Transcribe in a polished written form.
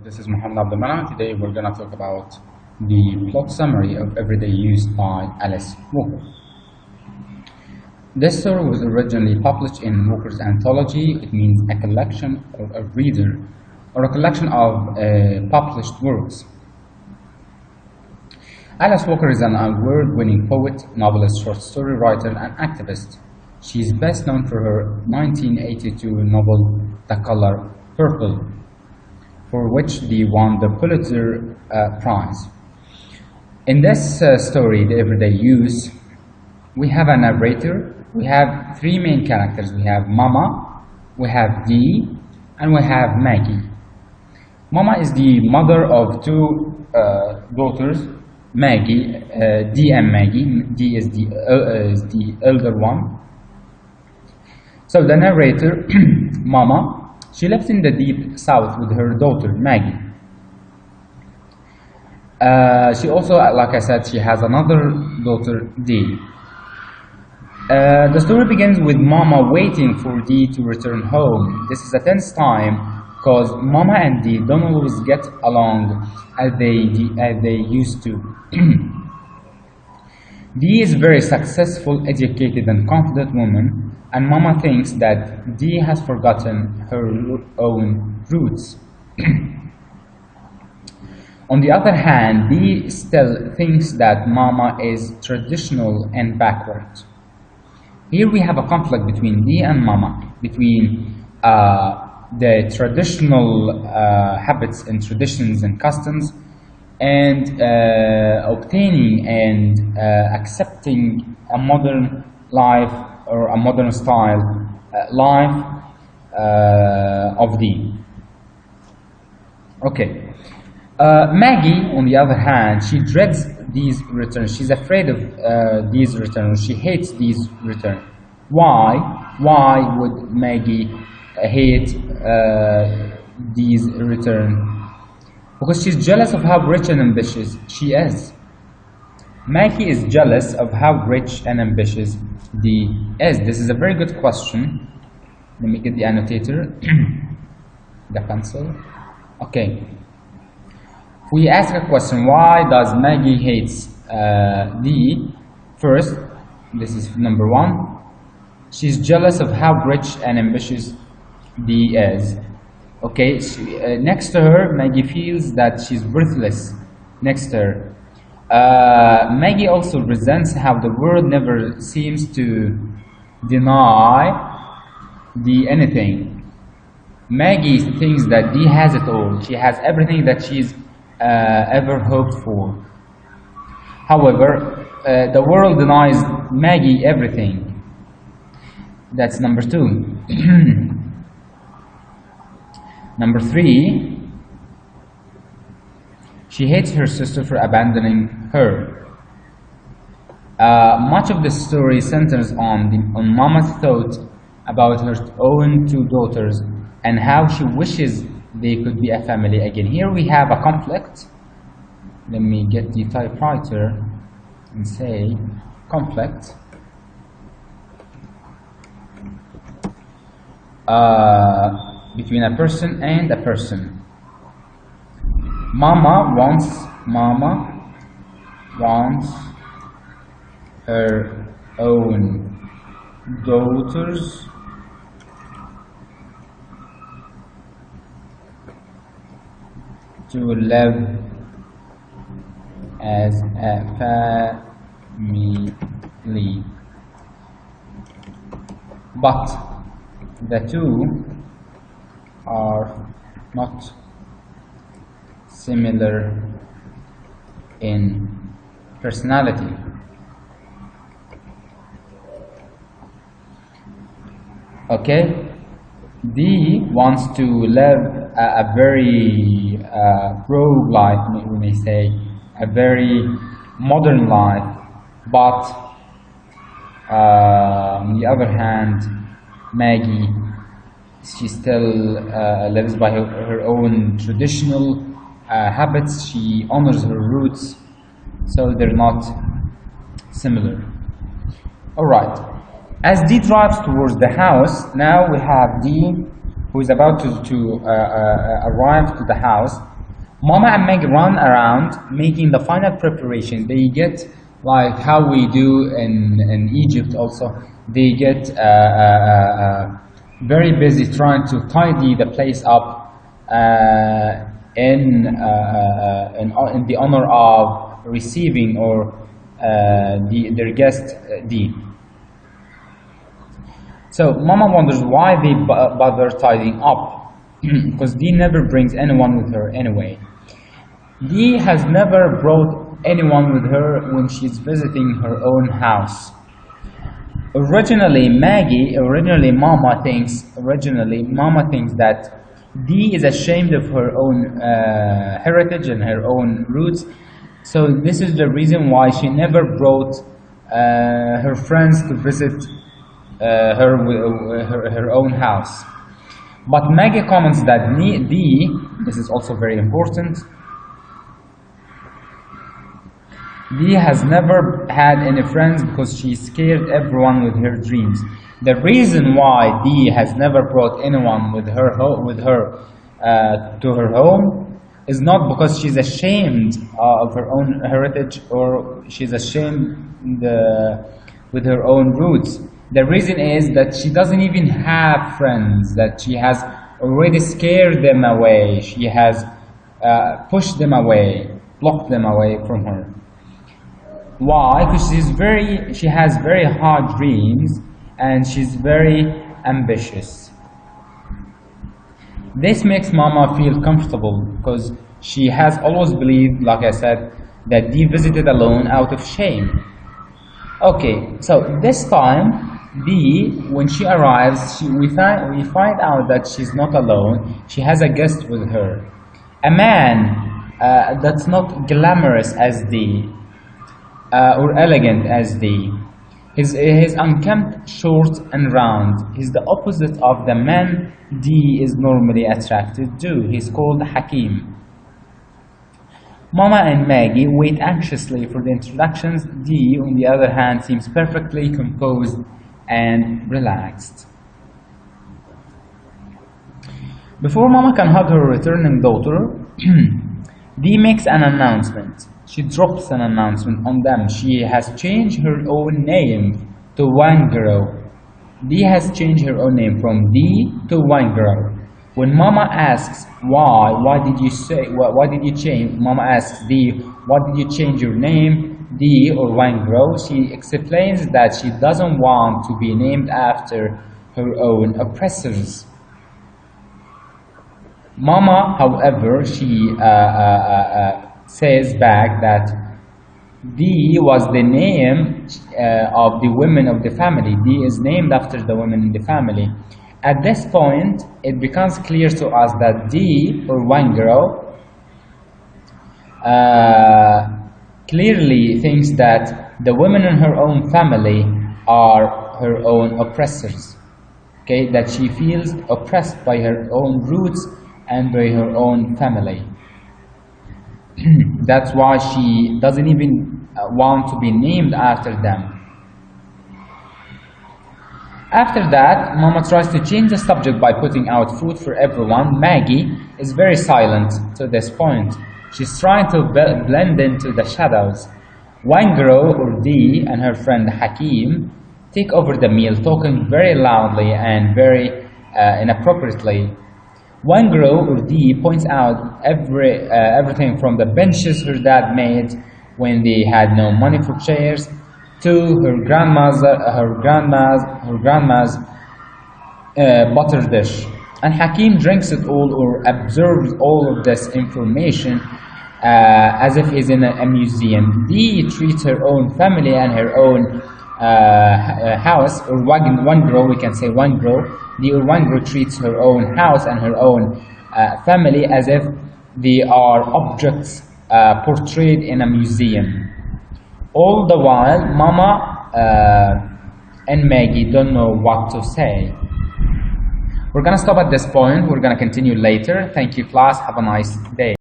This is Muhammad Abdulmanan. Today we're going to talk about the plot summary of Everyday Use by Alice Walker. This story was originally published in Walker's anthology. It means a collection or a reader or a collection of published works. Alice Walker is an award-winning poet, novelist, short story writer, and activist. She is best known for her 1982 novel The Color Purple, for which she won the Pulitzer Prize. In this story, The Everyday Use, we have a narrator, we have three main characters. We have Mama, we have Dee, and we have Maggie. Mama is the mother of two daughters, Maggie, Dee and Maggie. Dee is the elder one. So the narrator, Mama, she lives in the deep south with her daughter, Maggie. She also, like I said, she has another daughter, Dee. The story begins with Mama waiting for Dee to return home. This is a tense time because Mama and Dee don't always get along as they used to. Dee is a very successful, educated, and confident woman, and Mama thinks that Dee has forgotten her own roots. On the other hand, Dee still thinks that Mama is traditional and backward. Here we have a conflict between Dee and Mama, between the traditional habits and traditions and customs, and obtaining and accepting a modern life or a modern style life of Dee. Okay. Maggie, on the other hand, she dreads Dee's return. She's afraid of Dee's return. She hates Dee's return. Why? Why would Maggie hate Dee's return? Because she's jealous of how rich and ambitious she is. Maggie is jealous of how rich and ambitious Dee is. This is a very good question. Let me get the annotator, the pencil. Okay. If we ask a question, why does Maggie hates Dee? First, this is number one. She's jealous of how rich and ambitious Dee is. Okay, next to her, Maggie feels that she's worthless next to her. Maggie also resents how the world never seems to deny Dee anything. Maggie thinks that Dee has it all. She has everything that she's ever hoped for. However, the world denies Maggie everything. That's number two. Number three, she hates her sister for abandoning her. Much of the story centers on Mama's thought about her own two daughters and how she wishes they could be a family again. Here we have a conflict. Let me get the typewriter and say conflict. Between a person and a person. Mama wants her own daughters to live as a family, but the two are not similar in personality. Okay, Dee wants to live a very rogue life, we may say, a very modern life, but on the other hand, Maggie, she still lives by her own traditional habits. She honors her roots, so they're not similar. All right. As Dee drives towards the house, now we have Dee who is about to arrive to the house. Mama and Maggie run around making the final preparation. They get, like how we do in Egypt also, they get very busy trying to tidy the place up in the honor of receiving or their guest D. So Mama wonders why they bother tidying up, because D never brings anyone with her anyway. D has never brought anyone with her when she's visiting her own house. Originally Mama thinks that D is ashamed of her own heritage and her own roots. So this is the reason why she never brought her friends to visit her own house. But Maggie comments that D, this is also very important, D has never had any friends because she scared everyone with her dreams. The reason why D has never brought anyone with her to her home is not because she's ashamed of her own heritage or she's ashamed with her own roots. The reason is that she doesn't even have friends, that she has already scared them away. She has pushed them away, blocked them away from her. Why? Because she has very hard dreams and she's very ambitious. This makes Mama feel comfortable because she has always believed, like I said, that D visited alone out of shame. Okay, so this time D, when she arrives, we find out that she's not alone. She has a guest with her, a man that's not glamorous as D. Or elegant as D. He's unkempt, short and round. He's the opposite of the man D is normally attracted to. He's called Hakim. Mama and Maggie wait anxiously for the introductions. D, on the other hand, seems perfectly composed and relaxed. Before Mama can hug her returning daughter, D makes an announcement. She drops an announcement on them. She has changed her own name to Wangro. D has changed her own name from D to Wangro. When Mama asks why did you change? Mama asks D, why did you change your name, D or Wangro? She explains that she doesn't want to be named after her own oppressors. Mama, however, she says back that D was the name of the women of the family. D is named after the women in the family. At this point, it becomes clear to us that D, or Wangro, clearly thinks that the women in her own family are her own oppressors. Okay, that she feels oppressed by her own roots and by her own family. That's why she doesn't even want to be named after them. After that, Mama tries to change the subject by putting out food for everyone. Maggie is very silent to this point. She's trying to blend into the shadows. Wangro, or D, and her friend Hakim take over the meal, talking very loudly and very inappropriately. Wangro, or D, points out everything from the benches her dad made when they had no money for chairs to her grandma's butter dish. And Hakim drinks it all or absorbs all of this information as if he's in a museum. D treats her own family and her own house, or Wangro, we can say Wangro. The Wangro treats her own house and her own family as if they are objects portrayed in a museum. All the while, Mama and Maggie don't know what to say. We're gonna stop at this point. We're gonna continue later. Thank you, class. Have a nice day.